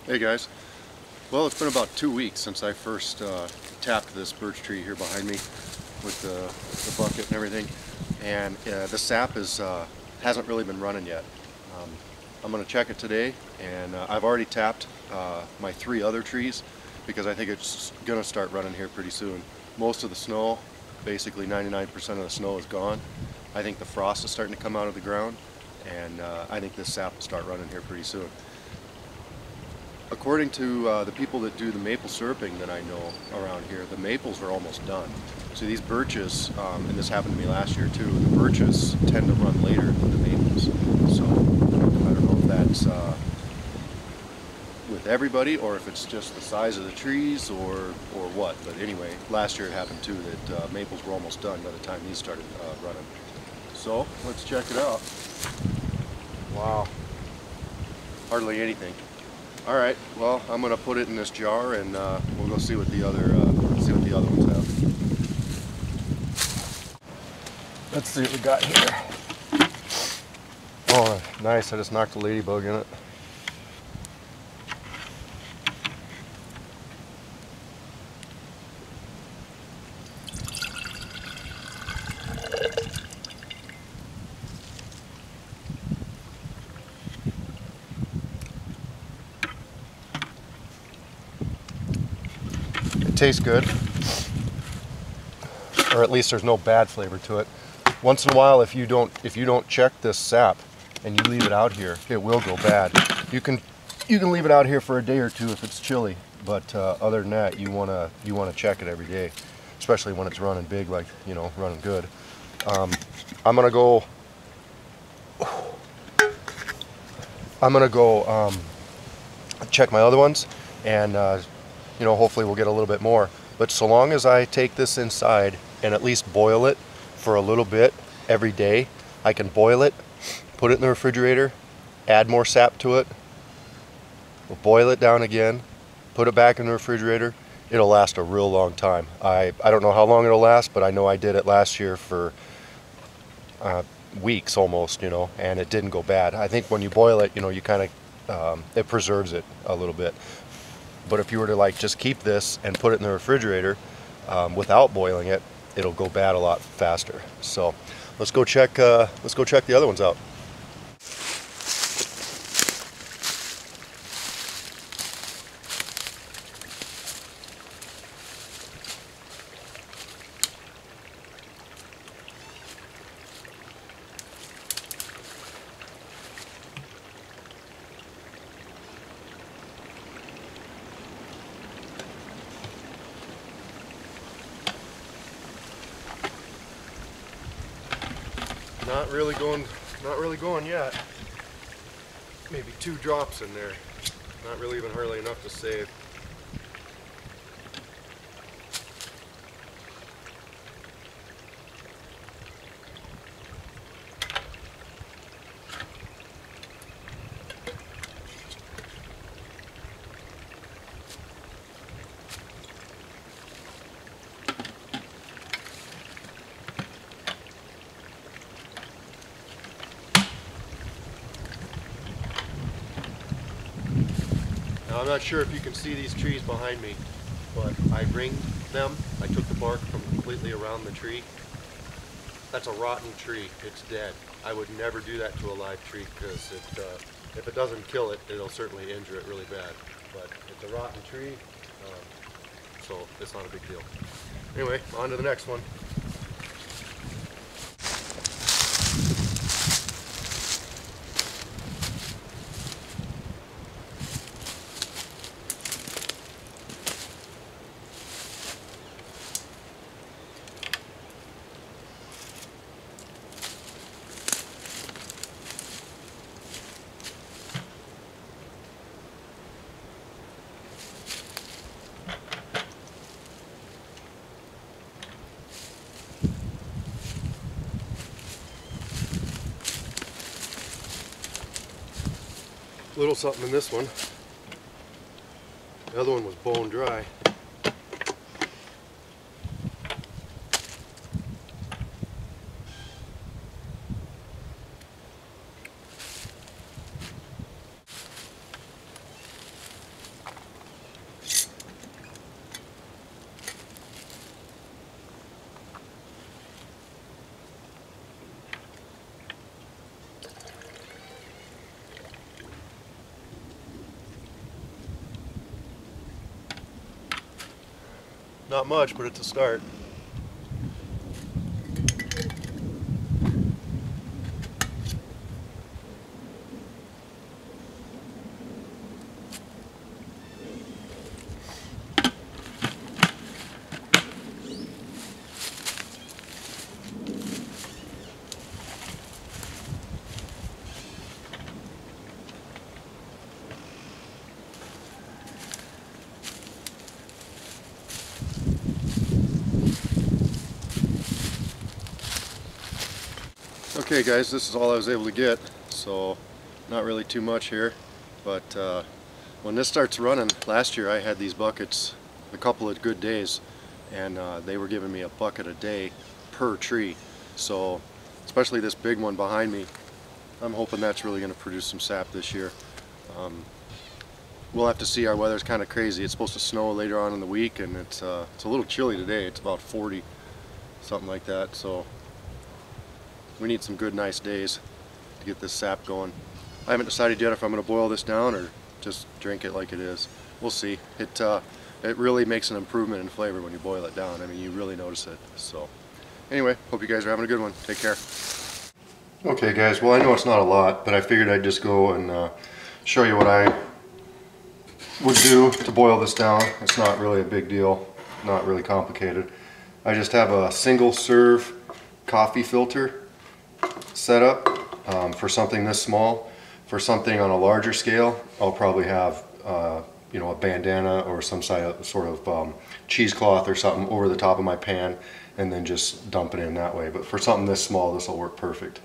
Hey guys, well it's been about 2 weeks since I first tapped this birch tree here behind me with the bucket and everything, and the sap hasn't really been running yet. I'm going to check it today, and I've already tapped my 3 other trees because I think it's going to start running here pretty soon. Most of the snow, basically 99% of the snow is gone. I think the frost is starting to come out of the ground, and I think this sap will start running here pretty soon. According to the people that do the maple syruping that I know around here, the maples are almost done. So these birches, and this happened to me last year too, the birches tend to run later than the maples. So I don't know if that's with everybody or if it's just the size of the trees or what. But anyway, last year it happened too that maples were almost done by the time these started running. So let's check it out. Wow, hardly anything. All right, well, I'm going to put it in this jar, and we'll go see what the other ones have. Let's see what we got here. Oh, nice! I just knocked a ladybug in it. It tastes good, or at least there's no bad flavor to it. Once in a while, if you don't check this sap and you leave it out here, it will go bad. You can leave it out here for a day or two if it's chilly, but other than that, you wanna check it every day, especially when it's running big, like running good. I'm gonna go check my other ones, and hopefully we'll get a little bit more. But so long as I take this inside and at least boil it for a little bit every day, I can boil it, put it in the refrigerator, add more sap to it, we'll boil it down again, put it back in the refrigerator. It'll last a real long time. I don't know how long it'll last, but I know I did it last year for weeks almost, and it didn't go bad. I think when you boil it, you kind of, it preserves it a little bit. But if you were to just keep this and put it in the refrigerator without boiling it, it'll go bad a lot faster. So let's go check the other ones out. Not really going yet. Maybe 2 drops in there. Not really even hardly enough to save. Now, I'm not sure if you can see these trees behind me, but I ringed them. I took the bark from completely around the tree. That's a rotten tree. It's dead. I would never do that to a live tree because if it doesn't kill it, it'll certainly injure it really bad. But it's a rotten tree, so it's not a big deal. Anyway, on to the next one. Little something in this one. The other one was bone dry. Not much, but it's a start. Okay guys, this is all I was able to get, so not really too much here, but when this starts running, last year I had these buckets a couple of good days, and they were giving me a bucket a day per tree. So especially this big one behind me, I'm hoping that's really going to produce some sap this year. We'll have to see. Our weather's kind of crazy. It's supposed to snow later on in the week, and it's a little chilly today. It's about 40, something like that. So we need some good, nice days to get this sap going. I haven't decided yet if I'm going to boil this down or just drink it like it is. We'll see. It really makes an improvement in flavor when you boil it down. I mean, you really notice it. So anyway, hope you guys are having a good one. Take care. Okay guys, well I know it's not a lot, but I figured I'd just go and show you what I would do to boil this down. It's not really a big deal, not really complicated. I just have a single serve coffee filter set up for something this small. For something on a larger scale, I'll probably have you know, a bandana or some sort of cheesecloth or something over the top of my pan, and then just dump it in that way. But for something this small, this will work perfect.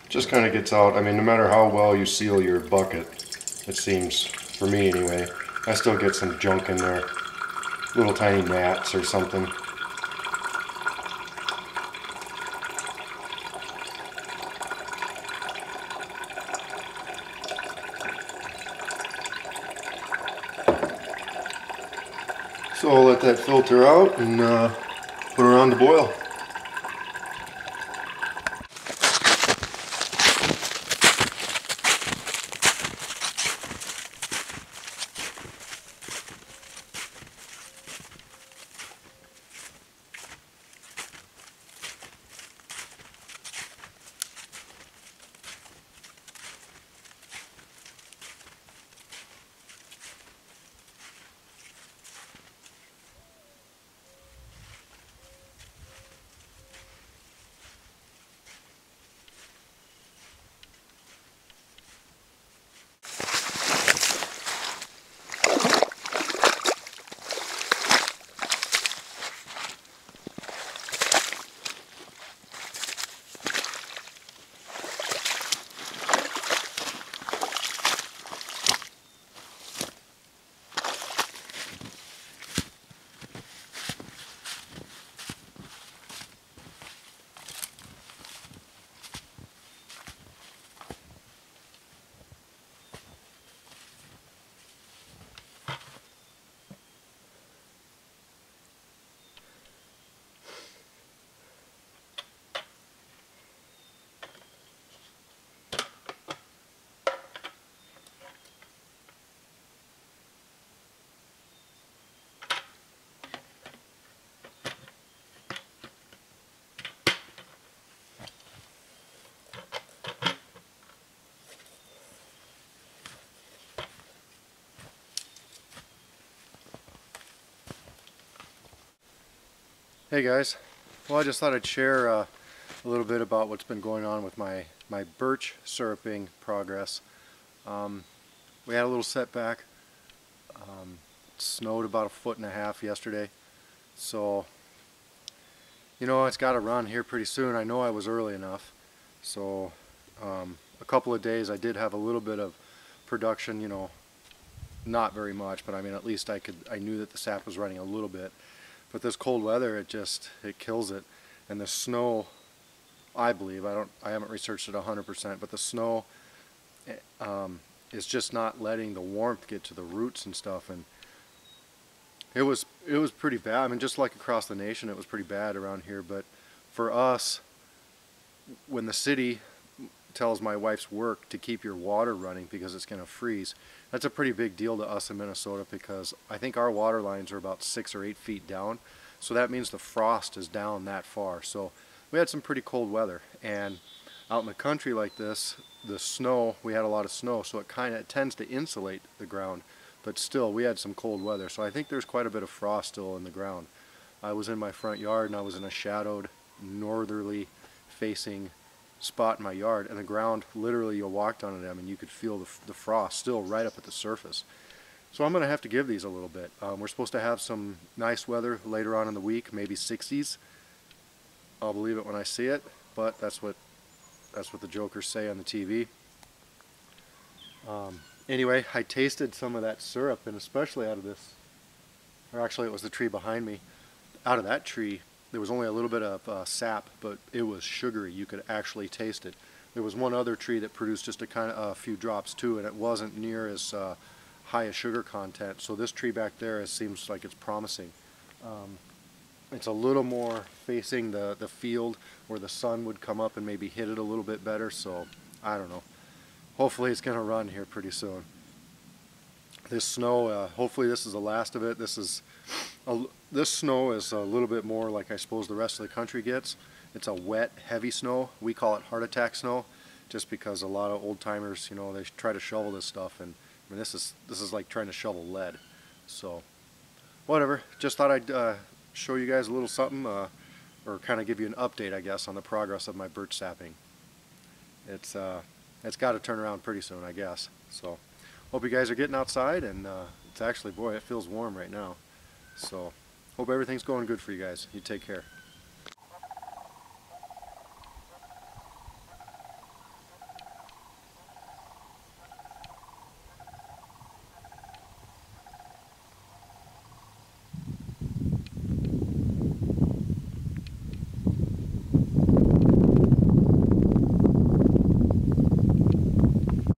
Just kind of gets out. I mean, no matter how well you seal your bucket, it seems, for me anyway, I still get some junk in there, little tiny gnats or something. So I'll let that filter out and put her on to boil. Hey guys, well I just thought I'd share a little bit about what's been going on with my birch syruping progress. We had a little setback. It snowed about 1.5 feet yesterday, so you know it's got to run here pretty soon. I know I was early enough, so a couple of days I did have a little bit of production, you know, not very much, but I mean at least I knew that the sap was running a little bit. But this cold weather, it kills it. And the snow, I believe, I haven't researched it 100%, but the snow is just not letting the warmth get to the roots and stuff. And it was pretty bad. I mean, just like across the nation, it was pretty bad around here. But for us, when the city, tells my wife's work to keep your water running because it's going to freeze. That's a pretty big deal to us in Minnesota because I think our water lines are about 6 or 8 feet down. So that means the frost is down that far. So we had some pretty cold weather, and out in the country like this, the snow, we had a lot of snow, so it kind of tends to insulate the ground, but still we had some cold weather. So I think there's quite a bit of frost still in the ground. I was in my front yard and I was in a shadowed northerly facing spot in my yard, and the ground, literally you walked on it and you could feel the frost still right up at the surface. So I'm going to have to give these a little bit. We're supposed to have some nice weather later on in the week, maybe 60s. I'll believe it when I see it, but that's what the jokers say on the TV. Anyway, I tasted some of that syrup, and especially out of this, or actually it was the tree behind me. Out of that tree, there was only a little bit of sap, but it was sugary. You could actually taste it. There was one other tree that produced just a few drops too, and it wasn't near as high a sugar content. So this tree back there, it seems like it's promising. It's a little more facing the field where the sun would come up and maybe hit it a little bit better, so I don't know. Hopefully it's going to run here pretty soon. This snow, hopefully this is the last of it. This snow is a little bit more like I suppose the rest of the country gets. It's a wet, heavy snow. We call it heart attack snow just because a lot of old timers, you know, they try to shovel this stuff, and I mean, this is like trying to shovel lead. So whatever, just thought I'd show you guys a little something, or kind of give you an update, I guess, on the progress of my birch sapping. It's got to turn around pretty soon, I guess. So hope you guys are getting outside, and it's actually, boy, it feels warm right now. So hope everything's going good for you guys. You take care.